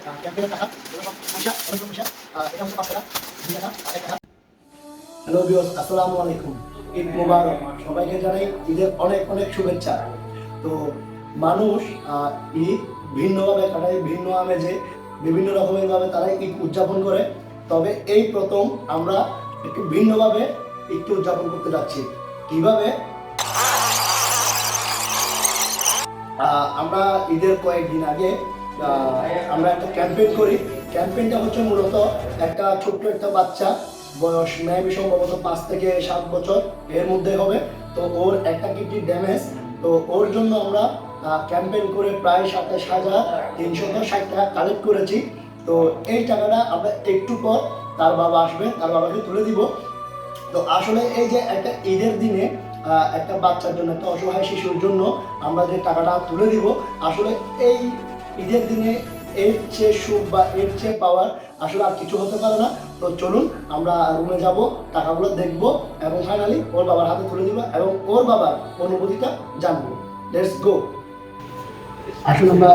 ক্যাম্পেইনের টাকা পয়সা অনেক পয়সা এটা হচ্ছে 5 টাকা 2 টাকা 1 টাকা। হ্যালো ভিউয়ার্স, আসসালামু আলাইকুম। ঈদ মোবারক। সবাইকে জানাই ঈদের অনেক অনেক শুভেচ্ছা। তো মানুষ ঈদ ভিন্নভাবে কাটায়, ভিন্ন আমেজে, বিভিন্ন রকমের ভাবে তারা ঈদ উদযাপন করে। তবে এই প্রথম আমরা একটু ভিন্নভাবে ঈদকে উদযাপন করতে যাচ্ছি। কিভাবে? আমরা ঈদের কয়েকদিন আগে আমরা একটা ক্যাম্পেইন করি। ক্যাম্পেইনটা হচ্ছে মূলত একটা ছোট্ট একটা বাচ্চা, বয়স মেবি সম্ভবত 5 থেকে 7 বছর এর মধ্যে হবে। তো ওর একটা কিডনি ড্যামেজ। তো ওর জন্য আমরা ক্যাম্পেইন করে প্রায় 27,360 টাকা কালেক্ট করেছি। তো এই টাকাটা আমরা একটু পর তার বাবা আসবে, তার বাবাকে তুলে দিব। তো আসলে এই যে একটা ঈদের দিনে একটা বাচ্চার জন্য, একটা অসহায় শিশুর জন্য আমরা যে টাকাটা তুলে দিব, আসলে এই ঈদের দিনে এর চেয়ে সুখ বা এর চেয়ে পাওয়ার আসলে আর কিছু হতে পারে না। তো চলুন আমরা রুমে যাব, টাকাগুলো দেখব এবং ফাইনালি ওর বাবার হাতে তুলে দিব এবং ওর বাবার অনুভূতিটা জানবো। Let's go. আসলে আমরা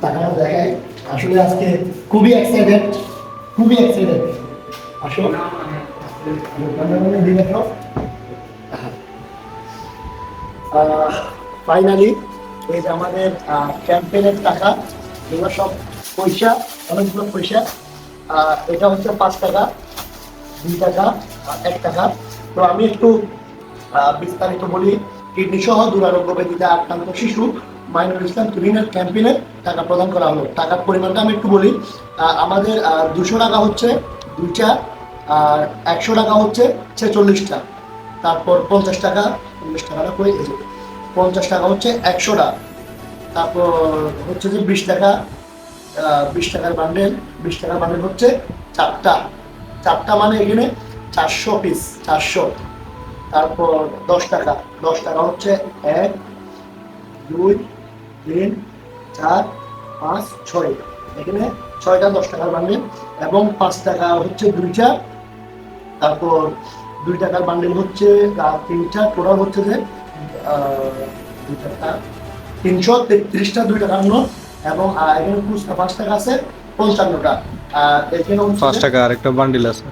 টাকাটা দেখাই। আসলে আজকে খুবই এক্সাইটেড, খুবই এক্সাইটেড। আসলে ফাইনালি এই যে আমাদের ক্যাম্পেইনের টাকা, এগুলো সব পয়সা, অনেকগুলো পয়সা। এটা হচ্ছে 5 টাকা, 2 টাকা, 1 টাকা। তো আমি একটু বিস্তারিত বলি। কিডনি সহ দুরারোগ্য ব্যাধিতে আক্রান্ত শিশু মাইনুল ইসলাম তুহিনের ক্যাম্পেইনের টাকা প্রদান করা হলো। টাকার পরিমাণটা আমি একটু বলি। আমাদের 200 টাকা হচ্ছে 2টা, আর 100 টাকা হচ্ছে 46টা। তারপর 50 টাকা, 50 টাকাটা করে গেছে, 50 টাকা হচ্ছে 100টা। তারপর হচ্ছে যে 20 টাকা, 20 টাকার বান্ডেল, 20 টাকার বান্ডেল হচ্ছে 4টা। 4টা মানে এখানে 400 পিস, 400। তারপর 10 টাকা, 10 টাকা হচ্ছে 1, 2, 3, 4, 5, 6। এখানে 6টা 10 টাকার বান্ডেল এবং 5 টাকা হচ্ছে 2টা। তারপর 2 টাকার বান্ডেল হচ্ছে 3টা। টোটাল হচ্ছে যে 333টা 2 টাকার নোট। এবং এখানে খুচরা 5 টাকা আছে 55টা। আর এখানে 5 টাকা আরেকটা বান্ডেল আছে,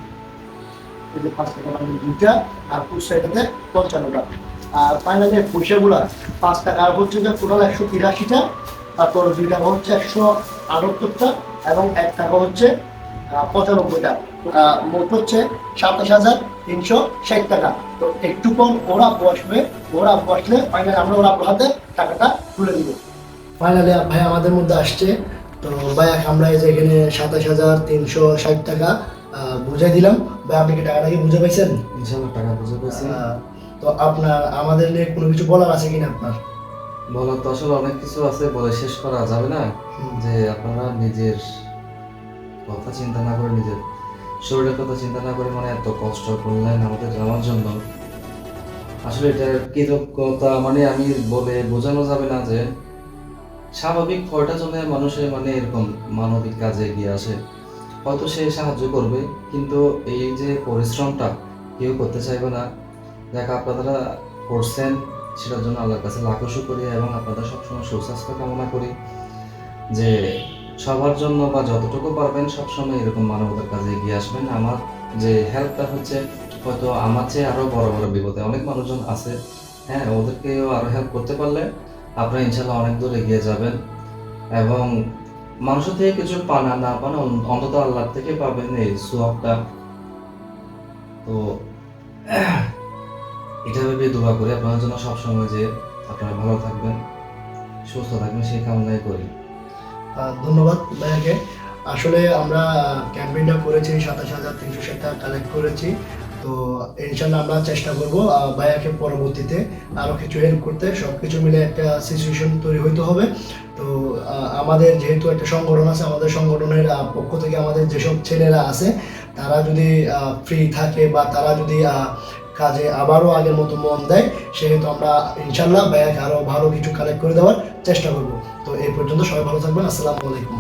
এই যে 5 টাকা বান্ডেল 2টা, আর খুচরা এটাতে 55টা। আর ফাইনালি পয়সাগুলা 5 টাকা হচ্ছে যে টোটাল 183টা। তারপর 2 টাকা হচ্ছে 178টা এবং 1 টাকা হচ্ছে 95টা। মোট হচ্ছে 27,360 টাকা। তো একটু কম ওরা বসবে, ওরা বসলে ফাইনালি আমরা ওরা হাতে টাকাটা তুলে দিব। ফাইনালি ভাই আমাদের মধ্যে আসছে। তো ভাই আমরা এই যে এখানে 27,360 টাকা বুঝাই দিলাম। ভাই আপনি কি টাকাটা কি বুঝে পাইছেন? ইনশাআল্লাহ টাকা বুঝে পাইছি। তো আপনার আমাদের নিয়ে কোনো কিছু বলার আছে কিনা? আপনার বলার তো আসলে অনেক কিছু আছে, বলে শেষ করা যাবে না। যে আপনারা নিজের কথা চিন্তা না করে, নিজের শরীরের কথা চিন্তা না করে মানে এত কষ্ট করলেন আমাদের আমার জন্য। আসলে এটার কৃতজ্ঞতা মানে আমি বলে বোঝানো যাবে না। যে স্বাভাবিক কয়টা জনে মানুষের মানে এরকম মানবিক কাজে এগিয়ে আসে, হয়তো সে সাহায্য করবে, কিন্তু এই যে পরিশ্রমটা কেউ করতে চাইবে না। দেখা আপনারা করছেন, সেটার জন্য আল্লাহর কাছে লাখো শুকরিয়া এবং আপনাদের সবসময় সুস্বাস্থ্য কামনা করি। যে সবার জন্য বা যতটুকু পারবেন সবসময় এরকম মানবতার কাজে এগিয়ে আসবেন। আমার যে হেল্পটা হচ্ছে, হয়তো আমার চেয়ে আরও বড় বড় বিপদে অনেক মানুষজন আছে, হ্যাঁ, ওদেরকেও আরও হেল্প করতে পারলে আপনারা ইনশাল্লাহ অনেক দূর এগিয়ে যাবেন। এবং মানুষের থেকে কিছু পানা না পান, অন্তত আল্লাহর থেকে পাবেন এই সোয়াবটা। তো এটা ভেবে দোয়া করি আপনাদের জন্য সবসময়, যে আপনারা ভালো থাকবেন, সুস্থ থাকবেন, সেই কামনাই করি। ধন্যবাদ ভাইয়াকে। আসলে আমরা ক্যাম্পেইনটা করেছি, 27,360 টাকা কালেক্ট করেছি। তো ইনশাল্লাহ আমরা চেষ্টা করব ভাইয়াকে পরবর্তীতে আরও কিছু হেল্প করতে। সব কিছু মিলে একটা সিচুয়েশন তৈরি হইতে হবে। তো আমাদের যেহেতু একটা সংগঠন আছে, আমাদের সংগঠনের পক্ষ থেকে আমাদের যেসব ছেলেরা আছে তারা যদি ফ্রি থাকে বা তারা যদি কাজে আবারও আগের মতো মন দেয়, সেহেতু আমরা ইনশাল্লাহ ভাইয়াকে আরও ভালো কিছু কালেক্ট করে দেওয়ার চেষ্টা করব। তো এই পর্যন্ত সবাই ভালো থাকবেন। আসসালামু আলাইকুম।